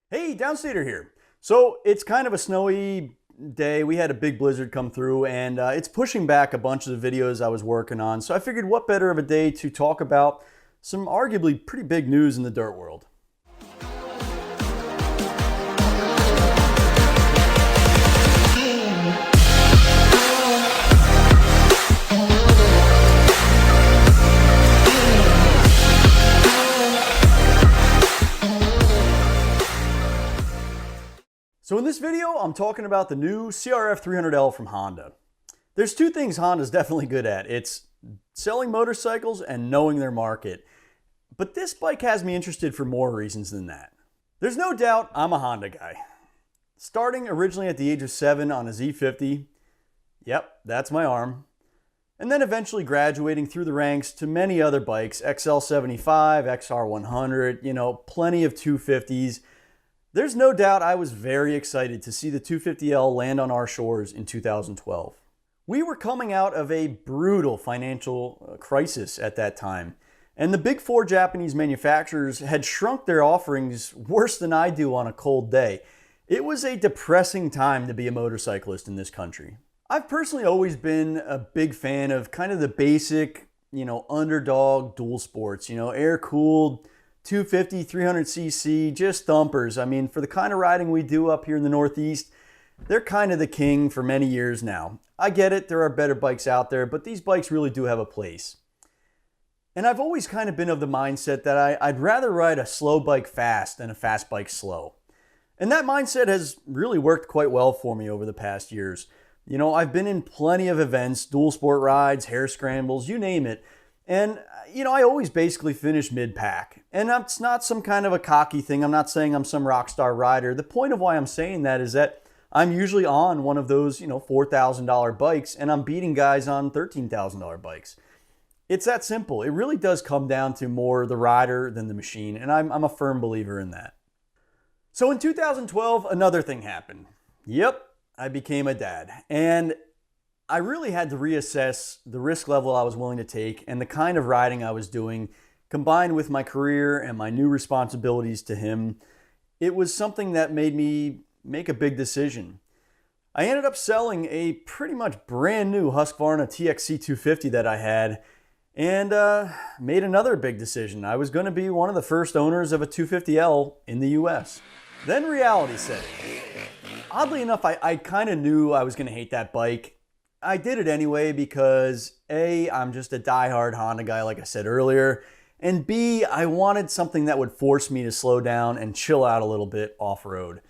Hey, Downstater here. So it's kind of a snowy day. We had a big blizzard come through and it's pushing back a bunch of the videos I was working on. So I figured what better of a day to talk about some arguably pretty big news in the dirt world. So in this video, I'm talking about the new CRF300L from Honda. There's two things Honda's definitely good at. It's selling motorcycles and knowing their market. But this bike has me interested for more reasons than that. There's no doubt I'm a Honda guy. Starting originally at the age of 7 on a Z50, yep, that's my arm. And then eventually graduating through the ranks to many other bikes, XL75, XR100, plenty of 250s. There's no doubt I was very excited to see the 250L land on our shores in 2012. We were coming out of a brutal financial crisis at that time, and the big four Japanese manufacturers had shrunk their offerings worse than I do on a cold day. It was a depressing time to be a motorcyclist in this country. I've personally always been a big fan of kind of the basic, underdog dual sports, air-cooled, 250, 300cc, just thumpers. I mean, for the kind of riding we do up here in the Northeast, they're kind of the king for many years now. I get it, there are better bikes out there, but these bikes really do have a place. And I've always kind of been of the mindset that I'd rather ride a slow bike fast than a fast bike slow. And that mindset has really worked quite well for me over the past years. I've been in plenty of events, dual sport rides, hare scrambles, you name it. And, I always basically finish mid-pack. And it's not some kind of a cocky thing. I'm not saying I'm some rock star rider. The point of why I'm saying that is that I'm usually on one of those, $4,000 bikes, and I'm beating guys on $13,000 bikes. It's that simple. It really does come down to more the rider than the machine, and I'm a firm believer in that. So in 2012, another thing happened. Yep, I became a dad. And I really had to reassess the risk level I was willing to take and the kind of riding I was doing, combined with my career and my new responsibilities to him. It was something that made me make a big decision. I ended up selling a pretty much brand new Husqvarna TXC 250 that I had and made another big decision. I was going to be one of the first owners of a 250L in the US. Then reality set in. Oddly enough, I kind of knew I was going to hate that bike. I did it anyway because A, I'm just a diehard Honda guy like I said earlier, and B, I wanted something that would force me to slow down and chill out a little bit off-road.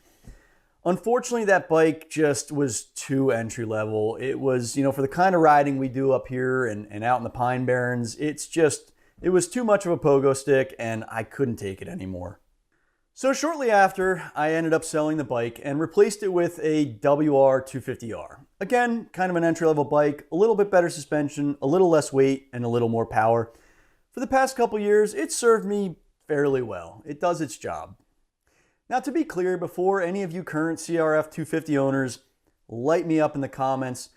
Unfortunately, that bike just was too entry level. It was, for the kind of riding we do up here and out in the Pine Barrens, it was too much of a pogo stick and I couldn't take it anymore. So shortly after, I ended up selling the bike and replaced it with a WR250R. Again, kind of an entry-level bike, a little bit better suspension, a little less weight, and a little more power. For the past couple years, it's served me fairly well. It does its job. Now, to be clear, before any of you current CRF 250 owners light me up in the comments,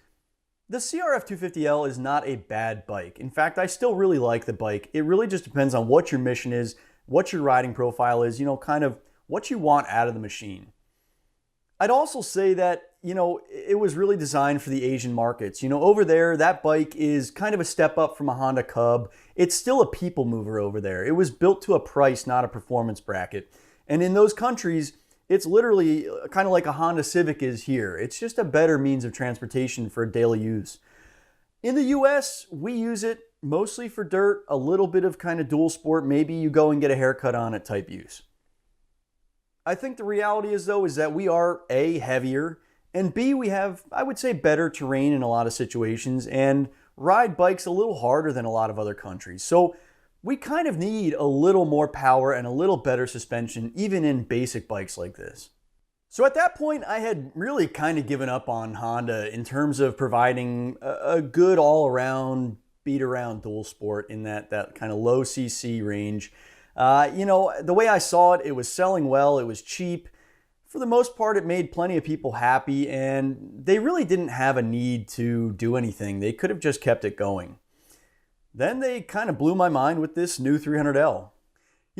the CRF 250L is not a bad bike. In fact, I still really like the bike. It really just depends on what your mission is, what your riding profile is, kind of what you want out of the machine. I'd also say that, it was really designed for the Asian markets. Over there, that bike is kind of a step up from a Honda Cub. It's still a people mover over there. It was built to a price, not a performance bracket. And in those countries, it's literally kind of like a Honda Civic is here. It's just a better means of transportation for daily use. In the US, we use it mostly for dirt, a little bit of kind of dual sport, maybe you go and get a haircut on it type use. I think the reality is though, is that we are A, heavier, and B, we have, I would say, better terrain in a lot of situations and ride bikes a little harder than a lot of other countries. So we kind of need a little more power and a little better suspension, even in basic bikes like this. So at that point, I had really kind of given up on Honda in terms of providing a good all-around beat-around dual sport in that kind of low CC range. The way I saw it, it was selling well, it was cheap. For the most part, it made plenty of people happy, and they really didn't have a need to do anything. They could have just kept it going. Then they kind of blew my mind with this new 300L.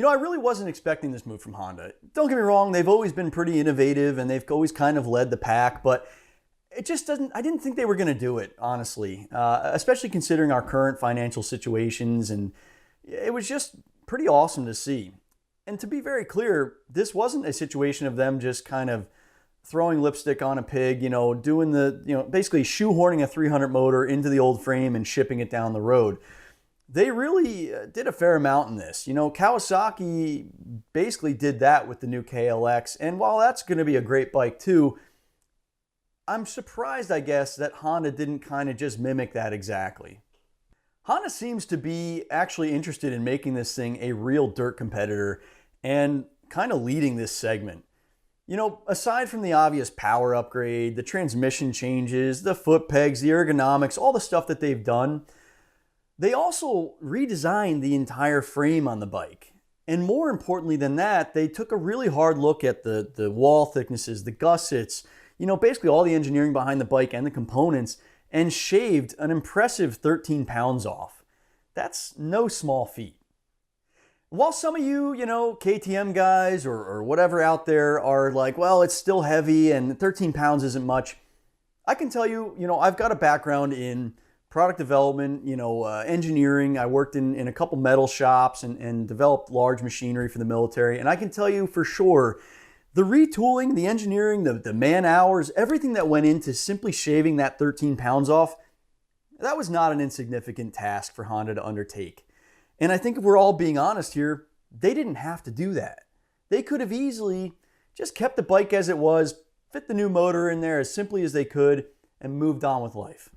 I really wasn't expecting this move from Honda. Don't get me wrong, they've always been pretty innovative and they've always kind of led the pack, but it just doesn't, I didn't think they were going to do it, honestly, especially considering our current financial situations, and it was just pretty awesome to see. And to be very clear, this wasn't a situation of them just kind of throwing lipstick on a pig, doing basically shoehorning a 300 motor into the old frame and shipping it down the road. They really did a fair amount in this. Kawasaki basically did that with the new KLX, and while that's going to be a great bike too, I'm surprised, I guess, that Honda didn't kind of just mimic that exactly. Honda seems to be actually interested in making this thing a real dirt competitor and kind of leading this segment. Aside from the obvious power upgrade, the transmission changes, the foot pegs, the ergonomics, all the stuff that they've done, they also redesigned the entire frame on the bike. And more importantly than that, they took a really hard look at the wall thicknesses, the gussets, basically all the engineering behind the bike and the components, and shaved an impressive 13 pounds off. That's no small feat. While some of you, KTM guys or whatever out there are like, well, it's still heavy and 13 pounds isn't much, I can tell you, I've got a background in product development, engineering. I worked in a couple metal shops and developed large machinery for the military. And I can tell you for sure, the retooling, the engineering, the man hours, everything that went into simply shaving that 13 pounds off, that was not an insignificant task for Honda to undertake. And I think if we're all being honest here, they didn't have to do that. They could have easily just kept the bike as it was, fit the new motor in there as simply as they could, and moved on with life.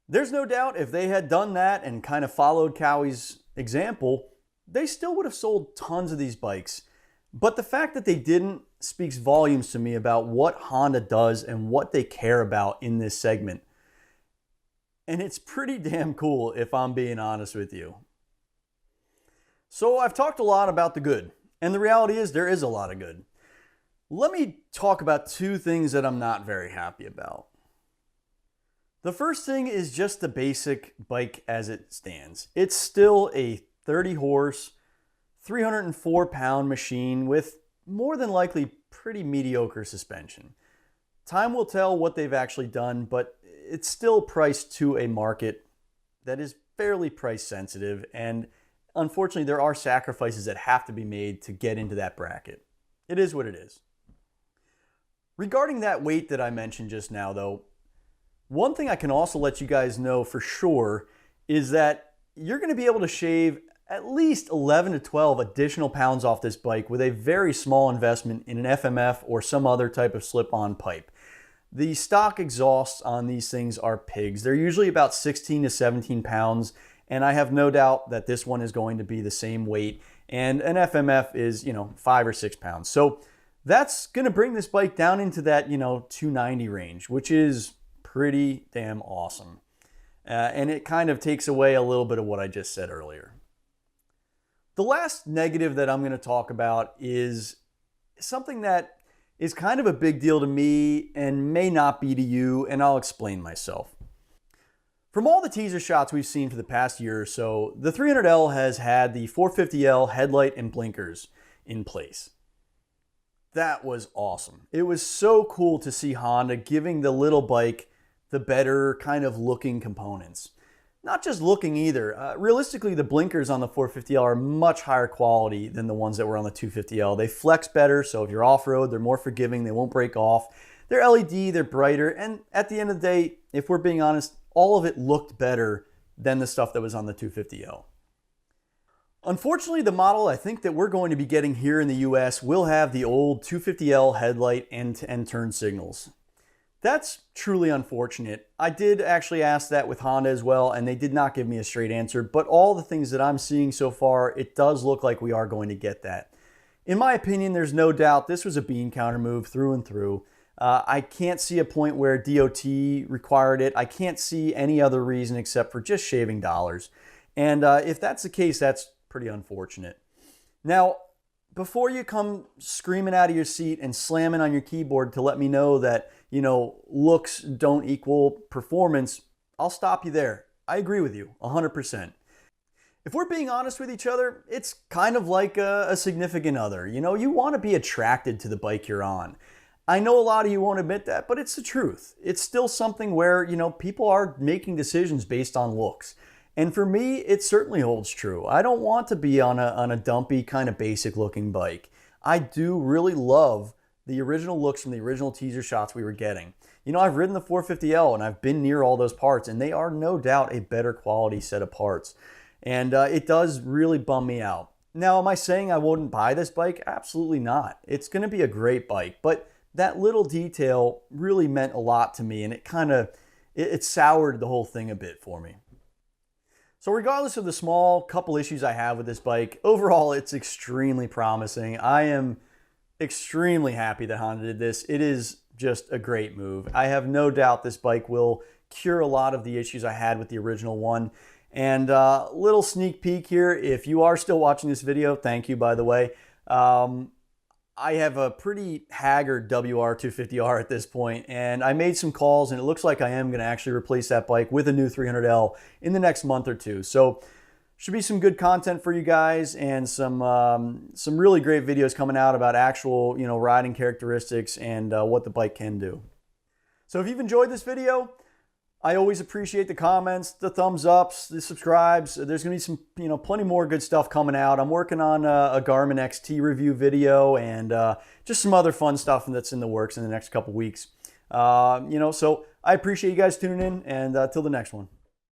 There's no doubt if they had done that and kind of followed Kawai's example, they still would have sold tons of these bikes. But the fact that they didn't speaks volumes to me about what Honda does and what they care about in this segment. And it's pretty damn cool if I'm being honest with you. So I've talked a lot about the good, and the reality is there is a lot of good. Let me talk about two things that I'm not very happy about. The first thing is just the basic bike as it stands. It's still a 30 horse, 304 pound machine with more than likely pretty mediocre suspension. Time will tell what they've actually done, but it's still priced to a market that is fairly price sensitive, and unfortunately there are sacrifices that have to be made to get into that bracket. It is what it is. Regarding that weight that I mentioned just now though, one thing I can also let you guys know for sure is that you're going to be able to shave at least 11 to 12 additional pounds off this bike with a very small investment in an FMF or some other type of slip-on pipe. The stock exhausts on these things are pigs. They're usually about 16 to 17 pounds, and I have no doubt that this one is going to be the same weight, and an FMF is, 5 or 6 pounds. So that's going to bring this bike down into that, 290 range, which is pretty damn awesome. And it kind of takes away a little bit of what I just said earlier. The last negative that I'm going to talk about is something that is kind of a big deal to me and may not be to you, and I'll explain myself. From all the teaser shots we've seen for the past year or so, the 300L has had the 450L headlight and blinkers in place. That was awesome. It was so cool to see Honda giving the little bike the better kind of looking components. Not just looking either. Realistically, the blinkers on the 450L are much higher quality than the ones that were on the 250L. They flex better, so if you're off-road, they're more forgiving, they won't break off. They're LED, they're brighter, and at the end of the day, if we're being honest, all of it looked better than the stuff that was on the 250L. Unfortunately, the model I think that we're going to be getting here in the US will have the old 250L headlight end-to-end turn signals. That's truly unfortunate. I did actually ask that with Honda as well, and they did not give me a straight answer, but all the things that I'm seeing so far, it does look like we are going to get that. In my opinion, there's no doubt this was a bean counter move through and through. I can't see a point where DOT required it. I can't see any other reason except for just shaving dollars. And if that's the case, that's pretty unfortunate. Now, before you come screaming out of your seat and slamming on your keyboard to let me know that, looks don't equal performance, I'll stop you there. I agree with you 100%. If we're being honest with each other, it's kind of like a significant other. You know, you want to be attracted to the bike you're on. I know a lot of you won't admit that, but it's the truth. It's still something where, you know, people are making decisions based on looks. And for me, it certainly holds true. I don't want to be on a dumpy, kind of basic looking bike. I do really love the original looks from the original teaser shots we were getting. You know, I've ridden the 450L and I've been near all those parts, and they are no doubt a better quality set of parts. And it does really bum me out. Now, am I saying I wouldn't buy this bike? Absolutely not. It's going to be a great bike, but that little detail really meant a lot to me, and it soured the whole thing a bit for me. So regardless of the small couple issues I have with this bike, overall it's extremely promising. I am extremely happy that Honda did this. It is just a great move. I have no doubt this bike will cure a lot of the issues I had with the original one. And little sneak peek here, if you are still watching this video, thank you, by the way. I have a pretty haggard WR250R at this point, and I made some calls, and it looks like I am going to actually replace that bike with a new 300L in the next month or two. So should be some good content for you guys, and some really great videos coming out about actual, you know, riding characteristics and what the bike can do. So if you've enjoyed this video, I always appreciate the comments, the thumbs ups, the subscribes. There's going to be some, you know, plenty more good stuff coming out. I'm working on a Garmin XT review video, and just some other fun stuff that's in the works in the next couple weeks. You know, so I appreciate you guys tuning in, and till the next one.